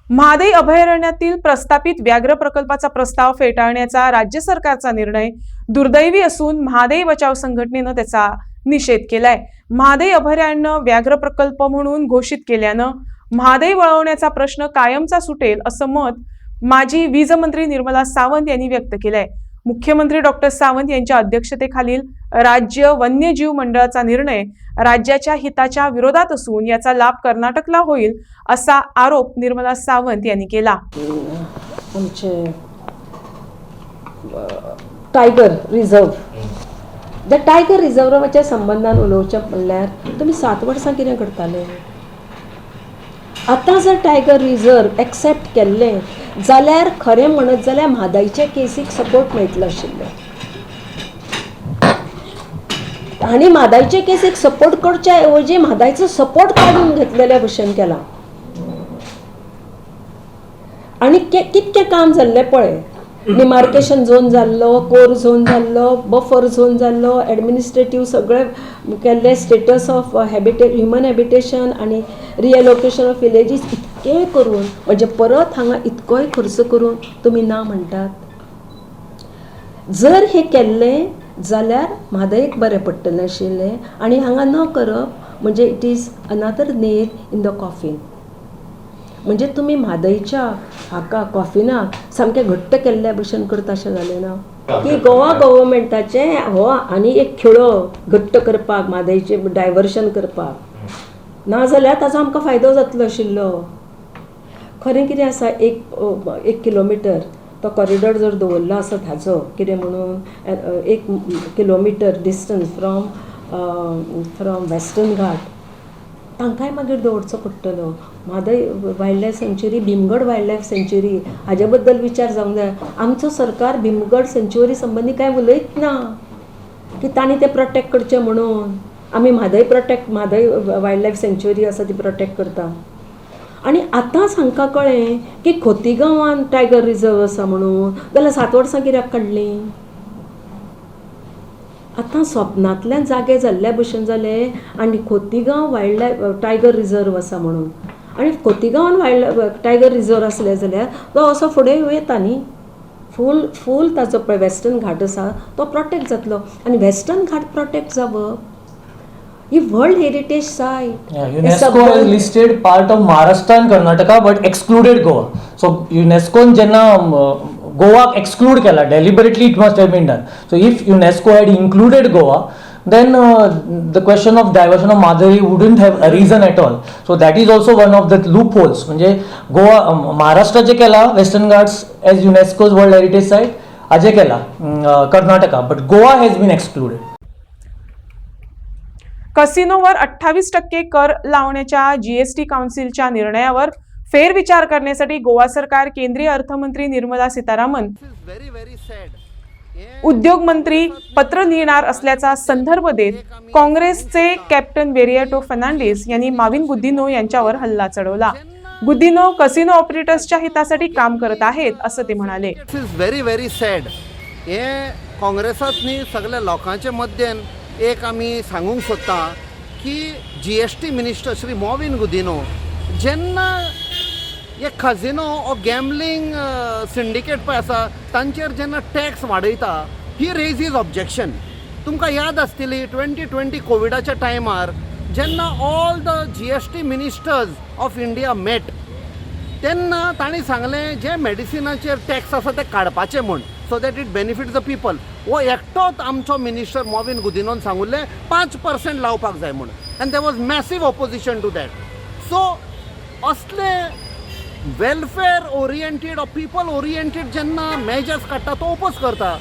महादेई अभयारण्यातील प्रस्तावित व्याघ्र प्रकल्पाचा प्रस्ताव फेटाळण्याचा राज्य सरकारचा निर्णय दुर्दैवी असून महादेई बचाव संघटनेनं त्याचा निषेध केलाय। महादेई अभयारण्य व्याघ्र प्रकल्प म्हणून घोषित केल्यानं महादेई वळवण्याचा प्रश्न कायमचा सुटेल असं मत माजी वीज मंत्री निर्मला सावंत यांनी व्यक्त केलंय। मुख्यमंत्री डॉक्टर सावंत यांच्या अध्यक्षतेखालील राज्य वन्यजीव मंडळाचा निर्णय राज्याच्या हिताच्या विरोधात असून याचा लाभ कर्नाटकला होईल असा आरोप निर्मला सावंत यांनी केला। आमचे टायगर रिझर्व त्या टायगर रिझर्वाच्या संबंधान उलोवचें म्हणल्यार तुमी 7 वर्सां कितें करताले? आतां जर टायगर रिझर्व एक्सेप्ट केल्लें जाल्यार खरें म्हणत जाल्यार म्हादईचे केसीक सपोर्ट मेळटलो आशिल्लो आनी म्हादईचे केसीक सपोर्ट करच्या ऐवजी म्हादईचो सपोर्ट काडून घेतलेल्या भशेन केला आनी कितकें काम जाल्लें पळय। डिमार्केशन झोन जाल्लो, कोर झोन जाल्लो, बफर झोन जाल्लो, एडमिनिस्ट्रेटिव्ह सगळें केल्ले, स्टेटस ऑफ ह्युमन हॅबिटेशन आनी रिएलोकेशन ऑफ विलेजीस इतकें करून म्हणजे परत हांगा इतकोय खर्च करून तुमी ना म्हणटात। जर हे केल्लें जाल्यार म्हादईक बरें पडटलें आशिल्लें आनी हांगा न करप म्हणजे it is another nail in the coffin. म्हणजे तुम्ही म्हादईच्या हाका कॉफिनाक सामकें घट्ट केल्ल्या भशेन करता अशें जालें ना की गोवा गव्हर्मेंटाचे हो आनी एक खिळो घट्ट करपाक म्हादईचें डायवर्शन करपाक ना जाल्यार ताचो आमकां फायदो जातलो आशिल्लो। खरें कितें आसा एक किलोमिटर तो कॉरिडॉर जर दवरलो आसत हाचो कितें म्हणून 1 kilometre distance from western Ghat तांकांय मागीर दवरचो पडटलो। म्हादई वायल्ड लायफ सँच्युरी, भीमगड वायल्ड लायफ सँच्युरी हाजे बद्दल विचार जावंक जाय। आमचो सरकार भीमगड सँच्युरी संबंदी कांय उलयत ना की तांणी ते प्रोटेक्ट करचें म्हणून। आमी म्हादई वायल्ड लायफ सँच्युरी आसा ती प्रोटेक्ट करता आनी आतांच हांकां कळ्ळें की खोतीगांवान टायगर रिझर्व आसा म्हणून, जाल्यार 7 वर्सां कित्याक काडलीं? आतां स्वप्नांतल्यान जागे जाल्ल्या भशेन जाले आनी Khotigao wildlife tiger reserve आसा म्हणून आनी खोतीगांवान टायगर रिझर्व आसलें जाल्यार तो असो फुडें येता न्ही, फूल ताचो पळय वेस्टर्न घाट आसा तो प्रोटेक्ट जातलो आनी वेस्टर्न घाट प्रोटेक्ट जावप ही world heritage site. UNESCO has listed part of Maharashtra and Karnataka but excluded Goa. So UNESCO जेन्ना Goa exclude केला, deliberately it must have been done. So if UNESCO had included Goa, then the question of diversion of Madhuri wouldn't have arisen at all. So that is also one of the loopholes. म्हणजे गोवा महाराष्ट्र जे केला Western Ghats as UNESCO's World Heritage Site, अजे केला Karnataka, but Goa has been excluded. कसिनोवर 28% कर लावण्याच्या GST काउन्सिलच्या निर्णयावर फेरविचार करण्यासाठी गोवा सरकार केंद्रीय अर्थमंत्री निर्मला सीतारामन उद्योग मंत्री पत्र लिहिणार असल्याचा संदर्भ देत काँग्रेसचे कॅप्टन बेरियाटो फर्नांडिस यांनी माविन गुदिनो यांच्यावर हल्ला चढवला। गुदिनो कसिनो ऑपरेटर्सच्या हितासाठी काम करत आहेत असं ते म्हणाले। Very very sad. हे काँग्रेसांनी सगळ्या लोकांच्या मध्येन एक आमी सांगूंक सोदता की जीएसटी मिनिस्टर श्री मॉविन गुदिनो जेन्ना एक काजिनो ओ गॅमलिंग सिंडिकेट पळय आसा तांचेर जेन्ना टॅक्स वाडयता ही रेजीज ऑब्जेक्शन। तुमकां याद आसतली 2020 कोविडाच्या टायमार जेन्ना all the GST ministers of India met तेन्ना तांणी सांगलें जे मेडिसिनाचेर टॅक्स आसा ते काडपाचे म्हूण so that it benefits the people. वो एकटोच आमचो मिनिस्टर मॉविन गुदिनोन सांगुल्लें 5% लावपाक जाय म्हूण and there was massive opposition to that. So असले welfare oriented or people oriented जेन्ना मेजर्स काडटा तो ओपोज करता।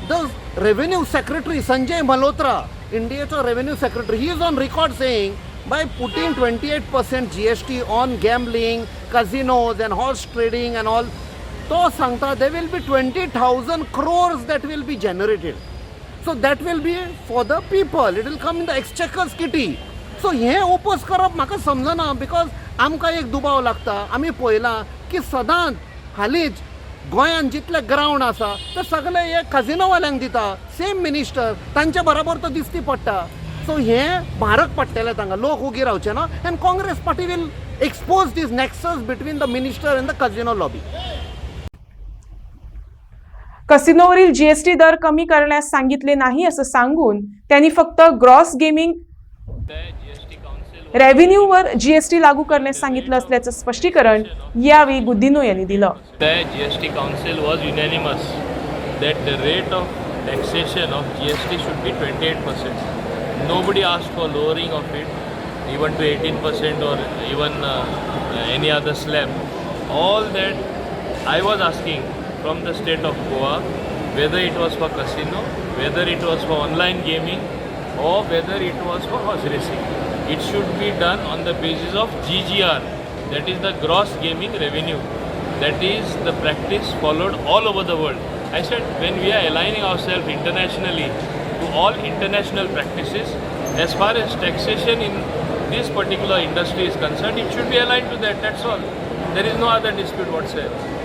The revenue secretary Sanjay Malhotra, इंडियेचो revenue secretary, he is on record saying by putting 28% GST on gambling, casinos and horse trading and all, to sangta there will be 20,000 crores that will be generated. So that will be for the people, it will come in the exchequer's kitty. So हे oppose करप म्हाका समजना because आमकां एक दुबाव लागता। आमी पळयलां की सदांच हालींच गोंयांत जितले ग्रावंड आसा ते सगळे हे काजिनोवाल्यांक दिता, सेम मिनिस्टर तांचे बरोबर तो दिसती पडटा। सो हे म्हारग पडटलें तांकां, लोक उगी रावचे ना and Congress party will expose this nexus between the minister and the casino lobby. कसिनोवरील जीएसटी दर कमी करण्यास सांगितले नाही असं सांगून त्यांनी फक्त ग्रॉस गेमिंग रेव्हेन्यूवर जीएसटी लागू करण्यास सांगितलं असल्याचं स्पष्टीकरण यावेळी गुद्दिनो यांनी दिलं. The GST Council was unanimous that the rate of taxation of GST should be 28%. Nobody asked for lowering of it, even to 18% or even any other slab. All that I was asking from the state of Goa, whether it was for casino, whether it was for online gaming, or whether it was for horse racing. It should be done on the basis of GGR, that is the gross gaming revenue. That is the practice followed all over the world. I said, when we are aligning ourselves internationally to all international practices, as far as taxation in this particular industry is concerned, it should be aligned to that, that's all. There is no other dispute whatsoever.